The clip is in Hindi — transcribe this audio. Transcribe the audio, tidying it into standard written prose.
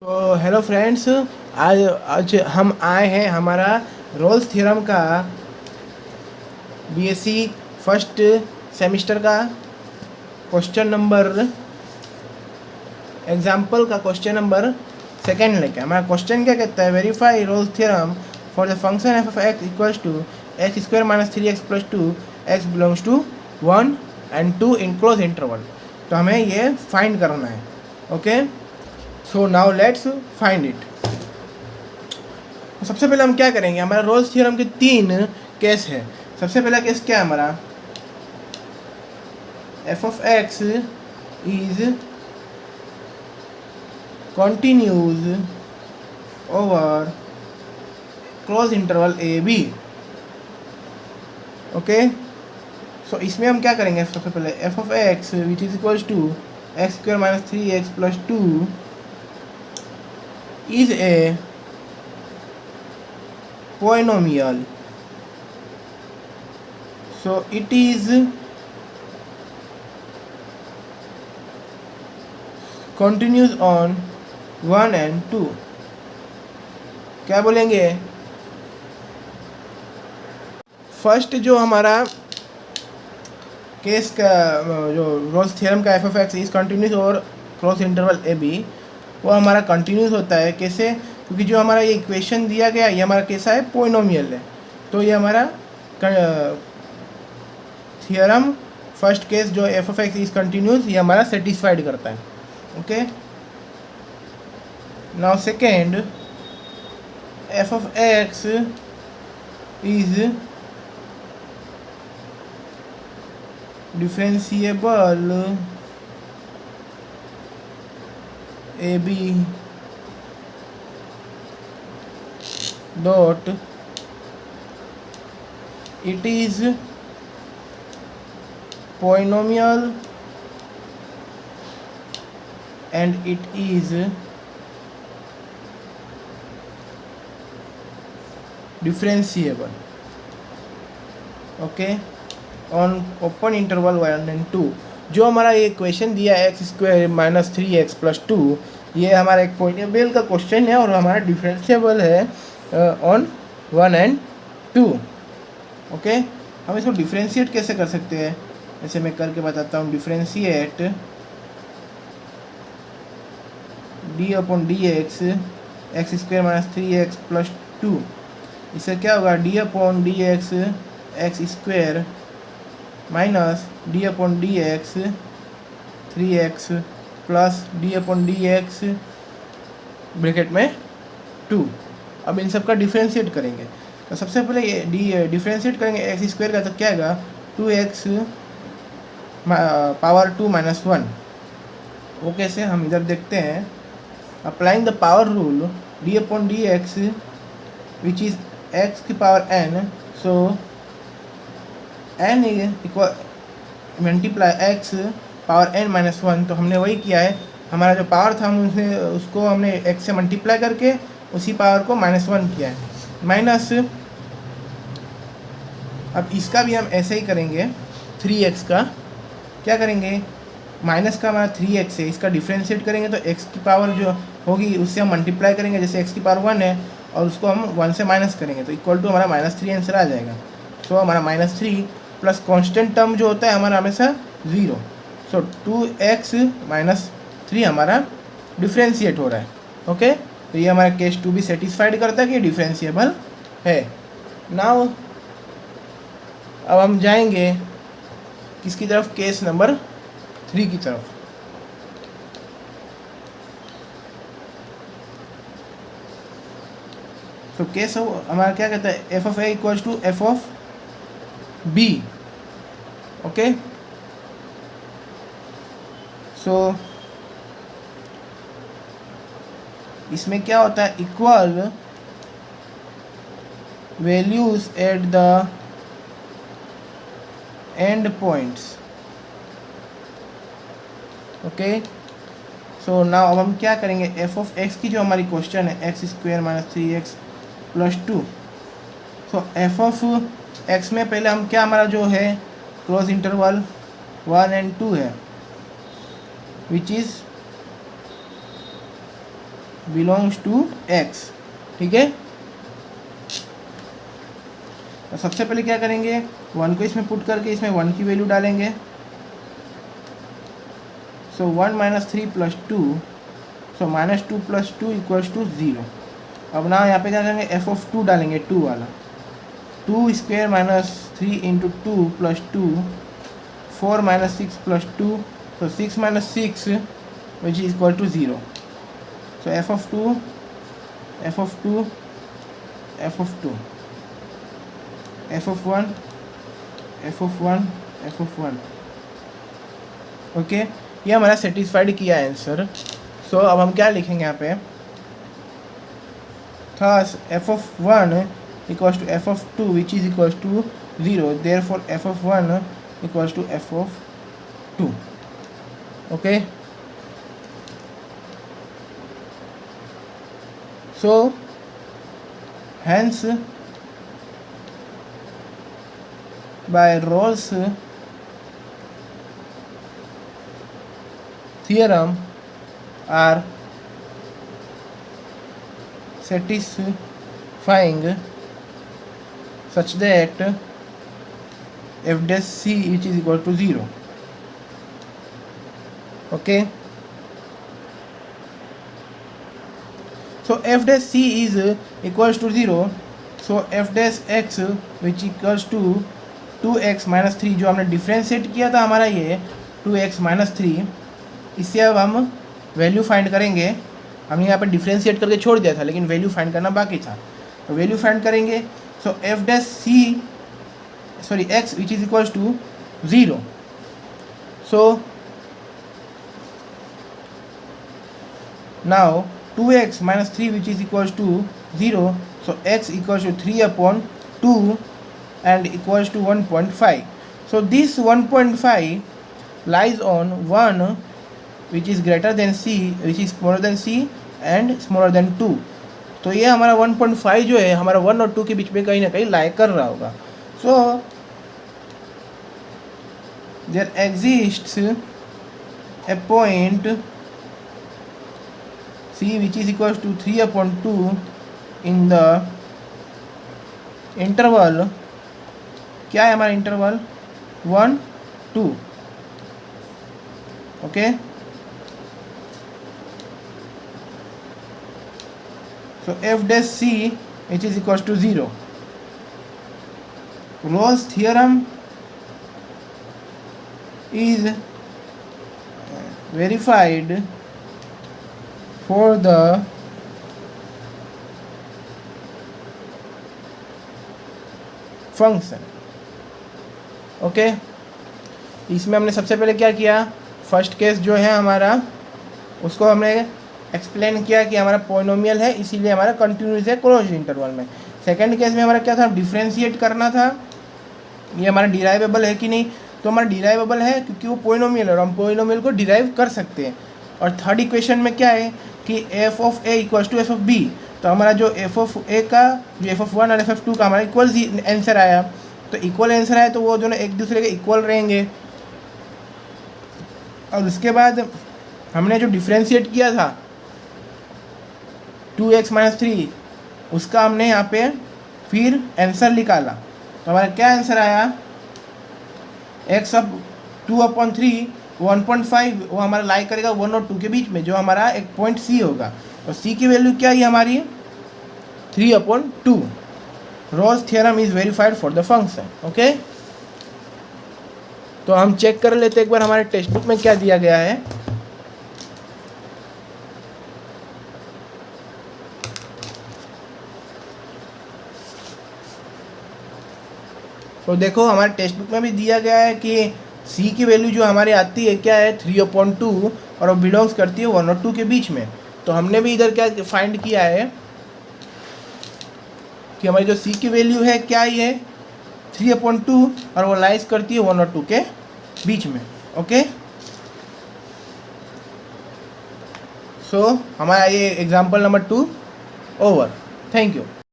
तो हेलो फ्रेंड्स, आज आज हम आए हैं हमारा रोल्स थ्योरम का बीएससी फर्स्ट सेमेस्टर का क्वेश्चन नंबर एग्जाम्पल का क्वेश्चन नंबर सेकेंड लेके। हमारा क्वेश्चन क्या कहता है, verify Rolle's theorem for the function f of x equals to x square minus 3x plus 2 x belongs to 1 and 2 in close interval. तो हमें ये फाइंड करना है। Okay, so now let's find it. सबसे पहले हम क्या करेंगे, हमारा रोल्स थ्योरम के 3 केस है। सबसे पहला केस क्या है हमारा, f of x is continuous over close interval a b. Okay, so इसमें हम क्या करेंगे, सबसे पहले f of x which is equals to x square minus 3x plus 2 is a polynomial, so it is continues on 1 and 2। क्या बोलेंगे, फर्स्ट जो हमारा केस का जो रोल्स थ्योरम का F of x is continuous और क्लोज इंटरवल ए बी, वो हमारा कंटिन्यूस होता है। कैसे, क्योंकि जो हमारा ये इक्वेशन दिया गया ये हमारा कैसा है, पोलिनोमियल है। तो ये हमारा थ्योरम फर्स्ट केस जो f of x is continuous, ये हमारा सेटिस्फाइड करता है। Okay, now second, f of x is differentiable a b dot it is polynomial and it is differentiable, okay, on open interval 1 and 2। जो हमारा ये क्वेश्चन दिया है x square minus 3x plus 2, ये हमारा एक पॉलिनोमियल का क्वेश्चन है और हमारा डिफरेंशिएबल है ऑन 1 and 2। ओके, हम इसको डिफ्रेंशिएट कैसे कर सकते हैं, ऐसे मैं करके बताता हूँ। Differentiate D upon D x x square minus 3x plus 2, इससे क्या होगा, D upon D x x square minus D upon D x 3x plus D upon D x bracket में 2। अब इन सब का डिफ्रेंशिएट करेंगे, तो सबसे पहले ये डिफ्रेंशिएट करेंगे एक्स स्क्वायर का, तो क्या आएगा 2x पावर 2 माइनस 1। वो कैसे, हम इधर देखते हैं। Applying the power rule, D upon D x which is x की पावर n, सो n equal multiply x power n minus 1। तो हमने वही किया है, हमारा जो पावर था हम उसको हमने x से मल्टीप्लाई करके उसी पावर को -1 किया है, माइनस। अब इसका भी हम ऐसे ही करेंगे, 3x का क्या करेंगे, माइनस का हमारा 3x है, इसका डिफ्रेंशिएट करेंगे तो x की पावर जो होगी उससे हम मल्टीप्लाई करेंगे, जैसे x की पावर 1 है और उसको हम 1 से माइनस करेंगे तो इक्वल टू हमारा -3 आंसर आ जाएगा। सो हमारा -3 प्लस कॉन्स्टेंट टर्म जो होता है हमारा हमेशा 0। सो 2x माइनस 3 हमारा डिफ्रेंशिएट हो रहा है। ओके, तो ये हमारा केस 2 भी सेटिस्फाइड करता है कि डिफ्रेंशिएबल है। नाउ अब हम जाएंगे किसकी तरफ, केस नंबर 3 की तरफ। तो केस हमारा क्या कहता है, f of a equals to f of b. Okay, so इसमें क्या होता है, equal values at the end points. Okay, so now अब हम क्या करेंगे, एफ ऑफ एक्स की जो हमारी क्वेश्चन है x square minus 3x plus 2। So F of x में पहले हम क्या, हमारा जो है क्लोज इंटरवल 1 and 2 है, which is belongs to x. ठीक है, तो सबसे पहले क्या करेंगे, 1 को इसमें पुट करके इसमें 1 की वैल्यू डालेंगे। So 1 minus 3 plus 2, so minus 2 plus 2 equals to 0। अब ना यहाँ पे क्या करेंगे, एफ ऑफ 2 डालेंगे, 2 वाला, 2 square minus 3 into 2 plus 2, 4 minus 6 plus 2, so 6 minus 6 which is equal to 0. So f of 2, f of 2, f of 2, f of 1, f of 1, f of 1. Okay, ये हमारा सेटिस्फाइड किया आंसर। सो अब हम क्या लिखेंगे यहाँ पे, thus f of 1 equals to f of 2 which is equals to 0, therefore f of 1 equals to f of 2. Okay, so hence by Rolle's theorem are satisfying such that f dash c which is equal to 0. Okay, so f dash c is equals to 0, so f dash x which equals to 2x minus 3, जो हमने डिफ्रेंशिएट किया था हमारा ये 2x minus 3, इससे अब हम वैल्यू फाइंड करेंगे। हमने यहाँ पे डिफ्रेंशिएट करके छोड़ दिया था, लेकिन वैल्यू फाइंड करना बाकी था, तो वैल्यू फाइंड करेंगे। सो f dash c sorry x which is equals to 0, so now 2x minus 3 which is equals to 0, so x equals to 3 upon 2 and equals to 1.5. So this 1.5 lies on 1 which is greater than c, which is smaller than c and smaller than 2. तो ये हमारा 1.5 जो है हमारा 1 और 2 के बीच में कहीं ना कहीं लाई कर रहा होगा। So there exists a point c which is equals to 3 upon 2 in the interval, क्या है हमारा interval, 1 2। Okay, so f dash c which is equals to 0. Rolle's theorem is verified for the function. Okay, इसमें हमने सबसे पहले क्या किया, फर्स्ट केस जो है हमारा उसको हमने एक्सप्लेन किया कि हमारा पॉलिनोमियल है, इसीलिए हमारा कंटिन्यूस है क्लोज्ड इंटरवल में। सेकंड केस में हमारा क्या था, डिफरेंशिएट करना था, ये हमारा डिराइवेबल है कि नहीं, तो हमारा डिराइवेबल है क्योंकि वो पॉलिनोमियल है और हम पॉलिनोमियल को डिराइव कर सकते हैं। और थर्ड इक्वेशन में क्या है कि f of a equals to f of b, तो हमारा जो एफ ऑफ ए का जो एफ ऑफ 1 और एफ ऑफ 2 का हमारा इक्वल आंसर आया, तो इक्वल आंसर आया तो वो दोनों एक दूसरे के इक्वल रहेंगे। और उसके बाद हमने जो डिफ्रेंशिएट किया था 2x माइनस 3, उसका हमने यहाँ पे फिर आंसर निकाला, तो हमारा क्या आंसर आया, x अब 2/3 1.5, वो हमारा लाई करेगा 1 और 2 के बीच में, जो हमारा एक पॉइंट c होगा, और c की वैल्यू क्या है हमारी 3/2। Rolle's theorem is verified for the function. Okay, तो हम चेक कर लेते एक बार हमारे टेक्स्ट बुक में क्या दिया गया है। तो देखो हमारे टेक्स्ट बुक में भी दिया गया है कि c की वैल्यू जो हमारी आती है क्या है 3/2, और वो बिलोंग्स करती है 1 और 2 के बीच में। तो हमने भी इधर क्या फाइंड किया है कि हमारी जो c की वैल्यू है क्या ही है 3/2, और वो लाइज करती है 1 और 2 के बीच में। ओके, सो हमारा ये example number 2 over. Thank you.